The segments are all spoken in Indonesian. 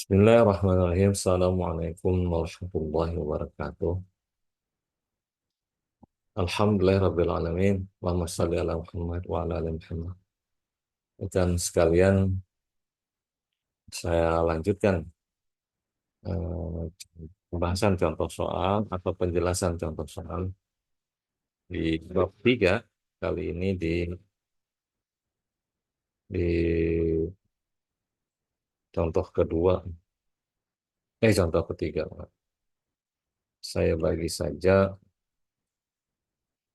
Bismillahirrahmanirrahim. Assalamualaikum warahmatullahi wabarakatuh. Alhamdulillahirrabbilalamin. Allahumma shalli ala Muhammad wa ala ali Muhammad. Dan sekalian saya lanjutkan eh, pembahasan contoh soal atau penjelasan contoh soal di bab 3 kali ini di contoh kedua, contoh ketiga. Saya bagi saja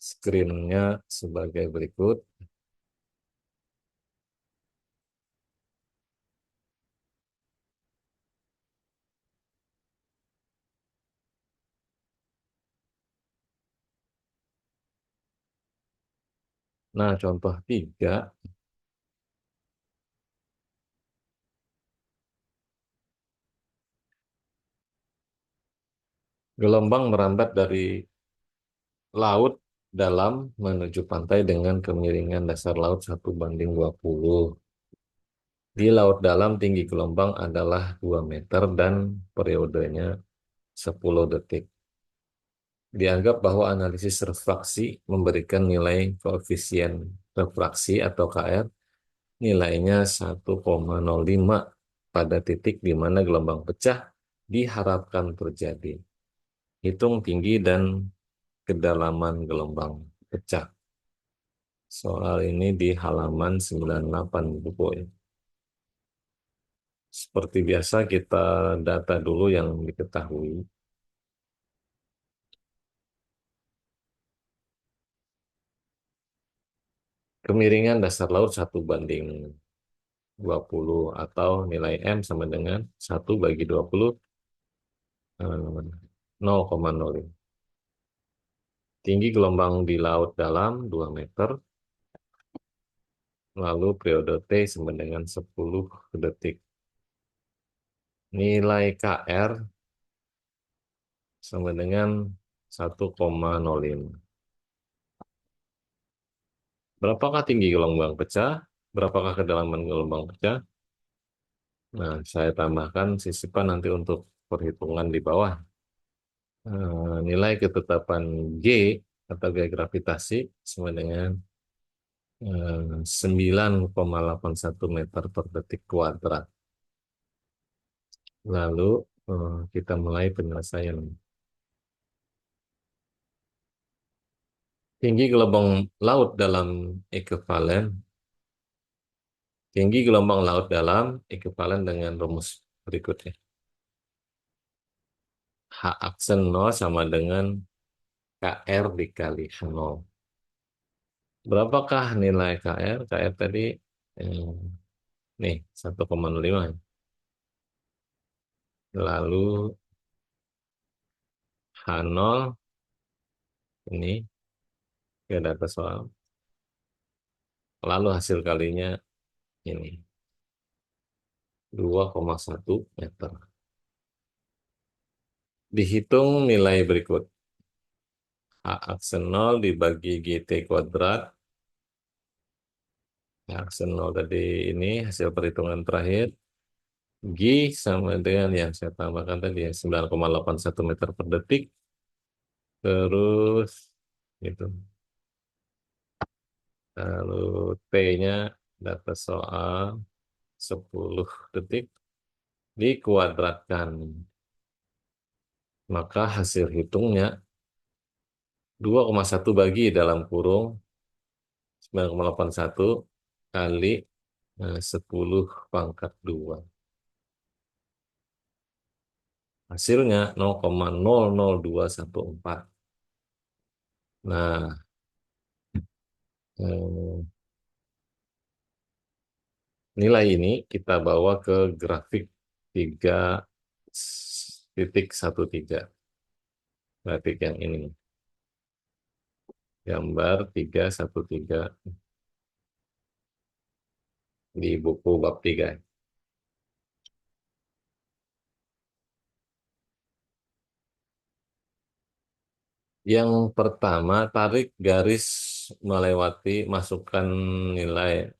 screen-nya sebagai berikut. Nah, contoh 3, gelombang merambat dari laut dalam menuju pantai dengan kemiringan dasar laut 1:20. Di laut dalam tinggi gelombang adalah 2 meter dan periodenya 10 detik. Dianggap bahwa analisis refraksi memberikan nilai koefisien refraksi atau KR nilainya 1,05 pada titik di mana gelombang pecah diharapkan terjadi. Hitung tinggi dan kedalaman gelombang pecah. Soal ini di halaman 98 buku ya. Seperti biasa kita data dulu yang diketahui. Kemiringan dasar laut 1:20 atau nilai M sama dengan 1/20 0,05. Tinggi gelombang di laut dalam 2 meter, lalu periode T sama dengan 10 detik. Nilai KR sama dengan 1,05. Berapakah tinggi gelombang pecah? Berapakah kedalaman gelombang pecah? Nah, saya tambahkan sisipan nanti untuk perhitungan di bawah. Nilai ketetapan G atau gaya gravitasi sama dengan 9,81 meter per detik kuadrat. Lalu kita mulai penyelesaian. Tinggi gelombang laut dalam ekuivalen. Tinggi gelombang laut dalam ekuivalen dengan rumus berikutnya. H aksen 0 sama dengan KR dikali H0. Berapakah nilai KR? KR tadi eh, nih 1,05. Lalu H0 ini ke data soal. Lalu hasil kalinya ini 2,1 meter. Dihitung nilai berikut. H aksen 0 dibagi GT kuadrat. H aksen 0 tadi ini hasil perhitungan terakhir. G sama dengan yang saya tambahkan tadi ya 9,81 meter per detik. Terus itu. Lalu T-nya data soal 10 detik dikuadratkan. Maka hasil hitungnya 2,1 bagi dalam kurung 9,81 kali 10 pangkat 2. Hasilnya 0,00214. Nah, eh, nilai ini kita bawa ke grafik 3,13. Grafik yang ini. Gambar 313 di buku bab 3. Yang pertama, tarik garis melewati masukkan nilai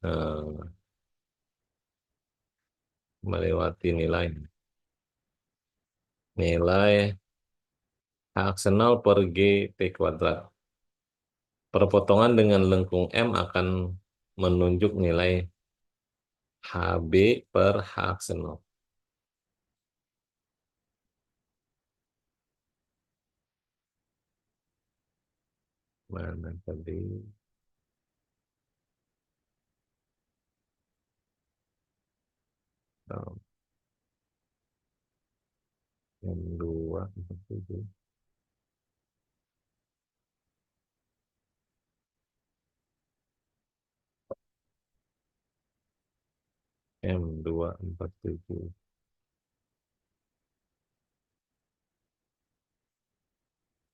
melewati nilai. nilai H aksenol per G T kuadrat. Perpotongan dengan lengkung M akan menunjuk nilai HB per H aksenol. Mana tadi? Oh, M2, 47. M247.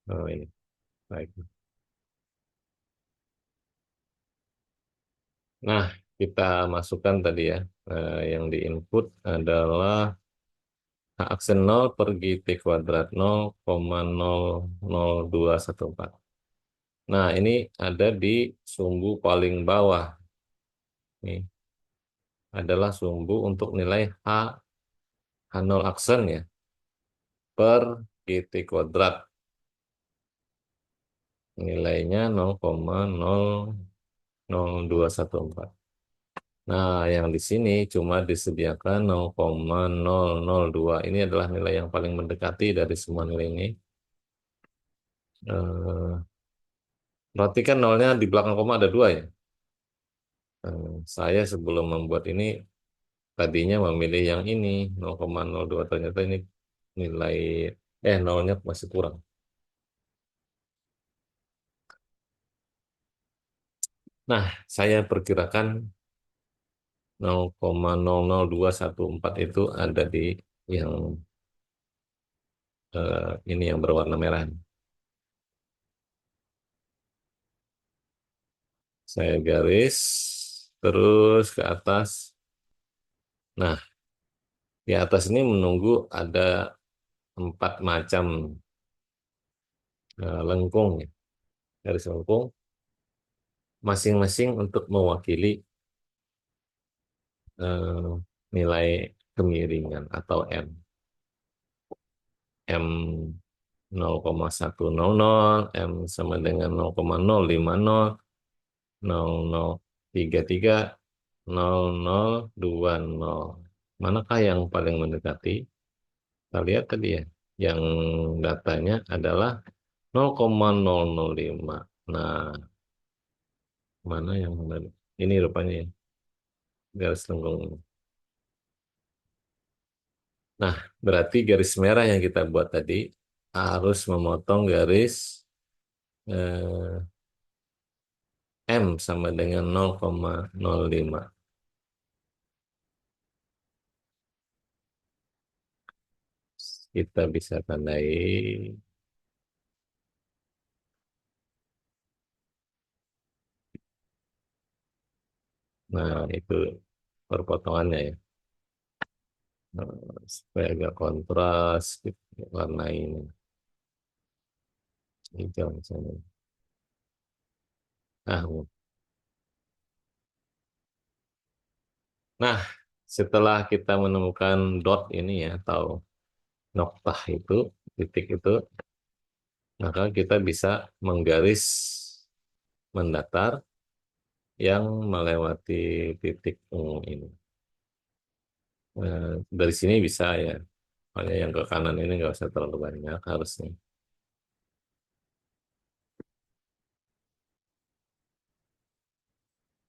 Oh ini, baik. Nah, kita masukkan tadi ya. Yang di input adalah H aksen 0 per GT kuadrat 0,00214. Nah, ini ada di sumbu paling bawah. Nih, adalah sumbu untuk nilai H0 aksen ya, per GT kuadrat. Nilainya 0,00214. Nah, yang di sini cuma disediakan 0,002. Ini adalah nilai yang paling mendekati dari semua nilai ini. Berarti kan nolnya di belakang koma ada dua ya. Saya sebelum membuat ini tadinya memilih yang ini 0,02. Ternyata ini nilai nolnya masih kurang. Nah, saya perkirakan 0,00214 itu ada di yang ini yang berwarna merah. Saya garis terus ke atas. Nah, di atas ini menunggu ada 4 macam lengkung ya. Garis lengkung masing-masing untuk mewakili eh, nilai kemiringan atau M. M 0,100, M sama dengan 0,050, 0033, 0020. Manakah yang paling mendekati? Kita lihat tadi ya, yang datanya adalah 0,005. Nah, mana yang benar? Ini rupanya ya, garis lengkung. Nah, berarti garis merah yang kita buat tadi harus memotong garis eh, M sama dengan 0,05. Kita bisa tandai. Nah, itu perpotongannya ya. Supaya agak kontras, gitu, warna ini hijau misalnya. Nah, nah, setelah kita menemukan dot ini ya, atau noktah itu, titik itu, maka kita bisa menggaris mendatar yang melewati titik ungu ini. Dari sini bisa ya, hanya yang ke kanan ini nggak usah terlalu banyak harusnya.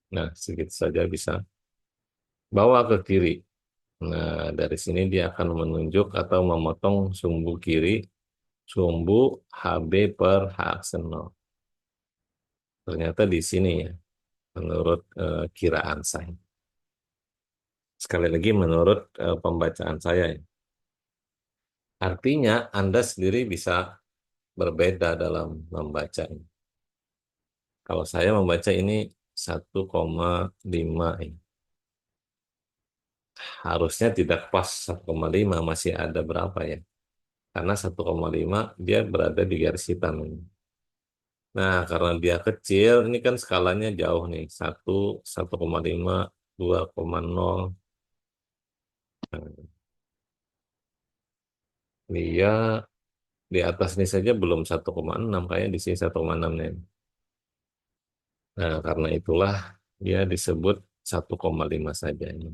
Nah, sedikit saja bisa. Bawa ke kiri. Nah, dari sini dia akan menunjuk atau memotong sumbu kiri, sumbu HB per H aksen 0. Ternyata di sini ya, menurut kiraan saya. Sekali lagi menurut pembacaan saya ya. Artinya Anda sendiri bisa berbeda dalam membaca ini. Kalau saya membaca ini 1,5 ini. Harusnya tidak pas 1,5, masih ada berapa ya? Karena 1,5 dia berada di garis hitam ini. Nah, karena dia kecil, ini kan skalanya jauh nih. 1, 1,5, 2,0. Nah, Dia di atas ini saja belum 1,6, kayak di sini 1,6 nih. Nah, karena itulah dia disebut 1,5 saja ini.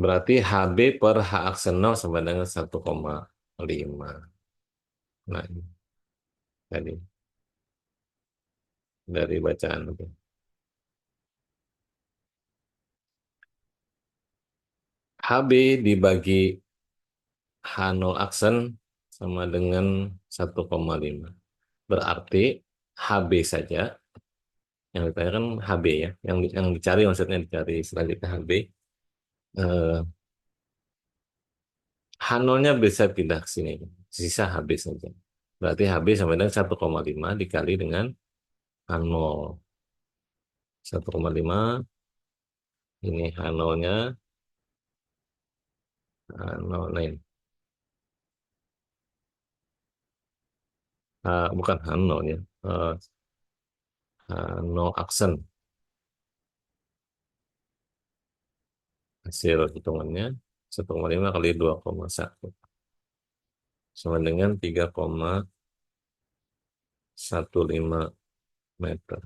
Berarti HB per H aksen 0 sama dengan 1,5. Nah, ini tadi dari bacaan itu. HB dibagi H0 aksen sama dengan 1,5. Berarti HB saja, yang ditanyakan HB ya, yang dicari maksudnya dicari selanjutnya HB. Eh, H0-nya bisa pindah ke sini, sisa HB saja. Berarti HB sama dengan 1,5 dikali dengan H0. 1,5, ini H0-nya, H0 lain. Bukan H0 ya, H0 aksen. Hasil hitungannya 1,5 kali 2,1 sama dengan 3,15 meter.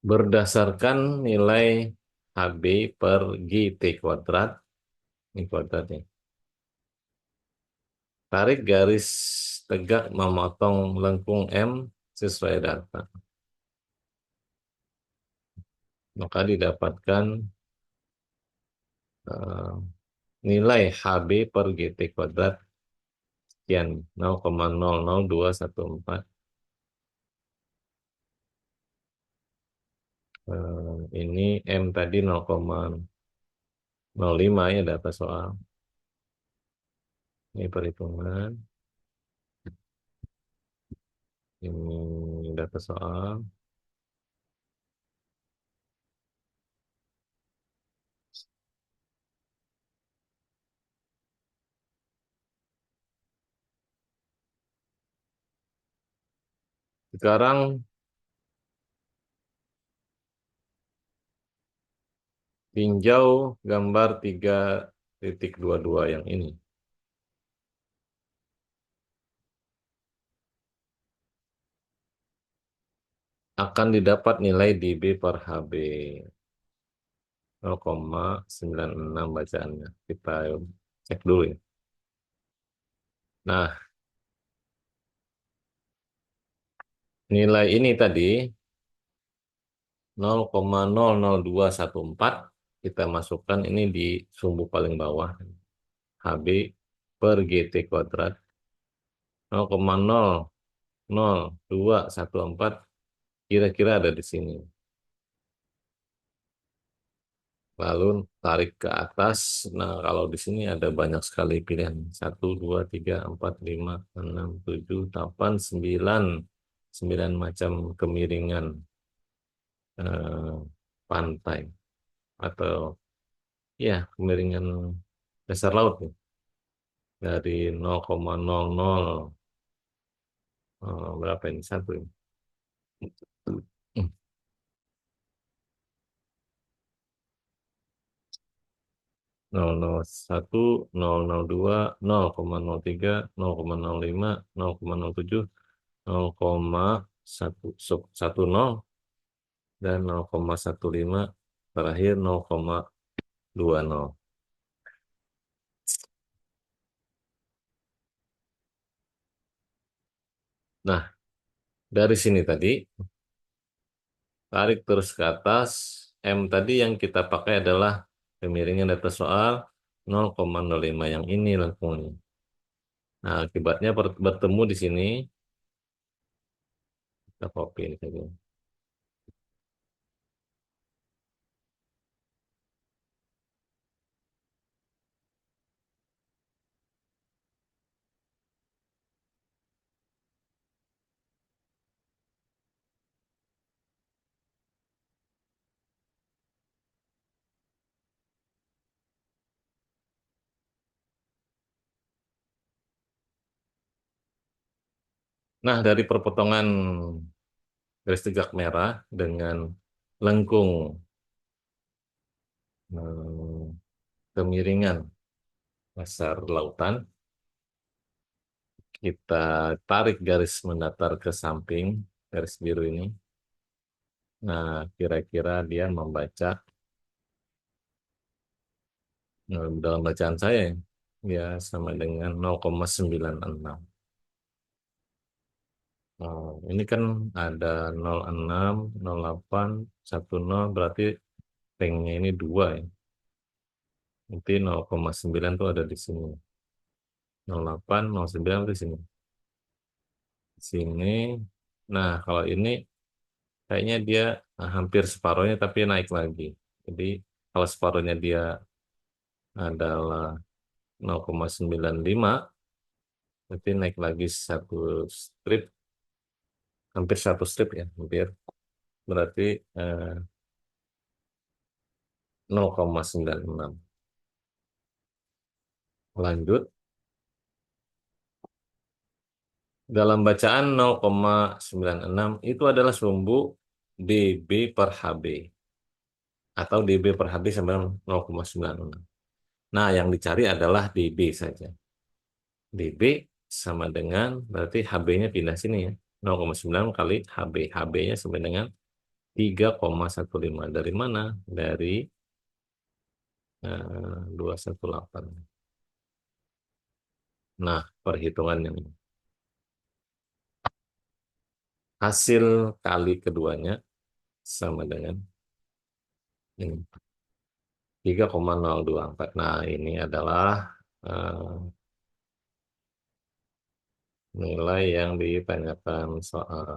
Berdasarkan nilai HB per GT kuadrat, ini kuadratnya. Tarik garis tegak memotong lengkung M sesuai data. Maka didapatkan eh, nilai HB per GT kuadrat sekian 0,00214. Ini M tadi 0,05 ya data soal. Ini perhitungan. Ini data soal. Sekarang tinjau gambar 3,22 yang ini. Akan didapat nilai dB per HB 0,96 bacaannya. Kita cek dulu ya. Nah, nilai ini tadi 0,00214 kita masukkan ini di sumbu paling bawah. HB per GT kuadrat 0,00214 kira-kira ada di sini. Lalu tarik ke atas. Nah, kalau di sini ada banyak sekali pilihan. 1, 2, 3, 4, 5, 6, 7, 8, 9. 9 macam kemiringan eh, pantai. Atau ya kemiringan dasar laut nih. Dari 0,00 berapa ini? Satu ini. 0,01, 0,02, 0,03, 0,05, 0,07, 0,10 dan 0,15 terakhir 0,20. Nah, dari sini tadi tarik terus ke atas. M tadi yang kita pakai adalah kemiringan data soal 0,05 yang ini lengkungnya. Nah, akibatnya bertemu di sini. Kita copy ini saja. Nah, dari perpotongan garis tegak merah dengan lengkung hmm, kemiringan dasar lautan, kita tarik garis mendatar ke samping, garis biru ini. Nah, kira-kira dia membaca, dalam bacaan saya, ya sama dengan 0,96. Oh, ini kan ada 06, 08, 10, berarti ringnya ini 2 ya. Nanti 0,9 tuh ada di sini. 08, 09 di sini. Sini. Nah, kalau ini kayaknya dia hampir separuhnya tapi naik lagi. Jadi kalau separuhnya dia adalah 0,95, berarti naik lagi satu strip, hampir satu strip ya, hampir. Berarti eh, 0,96. Lanjut, dalam bacaan 0,96 itu adalah sumbu dB per HB atau dB per HB sama dengan 0,96. Nah, yang dicari adalah dB saja. dB sama dengan berarti HB-nya pindah sini ya. 0,9 kali HB. HB-nya sama dengan 3,15. Dari mana? Dari 218. Nah, perhitungannya ini. Hasil kali keduanya sama dengan ini. 3,024. Nah, ini adalah eh, nilai yang ditanyakan soal.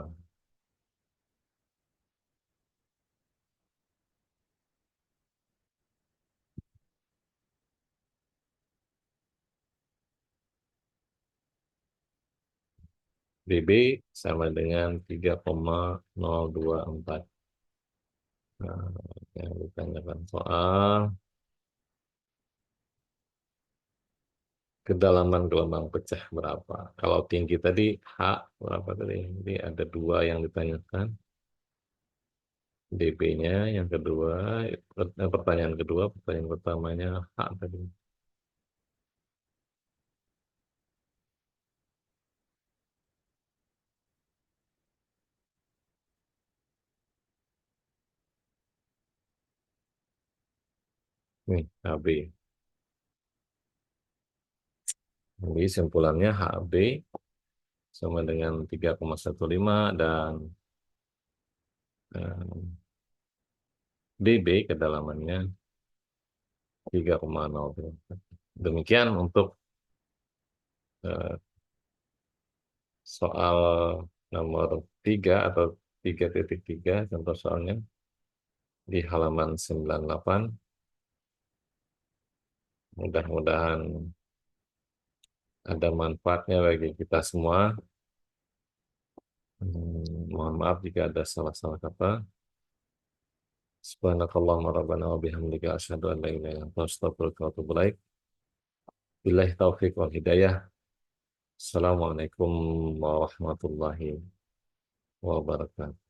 dB sama dengan 3,024. Nah, yang ditanyakan soal kedalaman gelombang pecah berapa? Kalau tinggi tadi H berapa tadi? Jadi ada dua yang ditanyakan. dB-nya yang kedua, pertanyaan kedua, pertanyaan pertamanya H tadi. Nih, HB. Jadi simpulannya HB sama dengan 3,15 dan eh, dB kedalamannya 3,0. Demikian untuk eh, soal nomor 3 atau 3,3 contoh soalnya di halaman 98. Mudah-mudahan ada manfaatnya bagi kita semua. Mohon maaf jika ada salah-salah kata. Subhanakallahumma rabbana wa bihamdika asyhadu an la ilaha illa anta astaghfiruka wa atubu ilaik. Billahi taufiq wal hidayah. Assalamualaikum warahmatullahi wabarakatuh.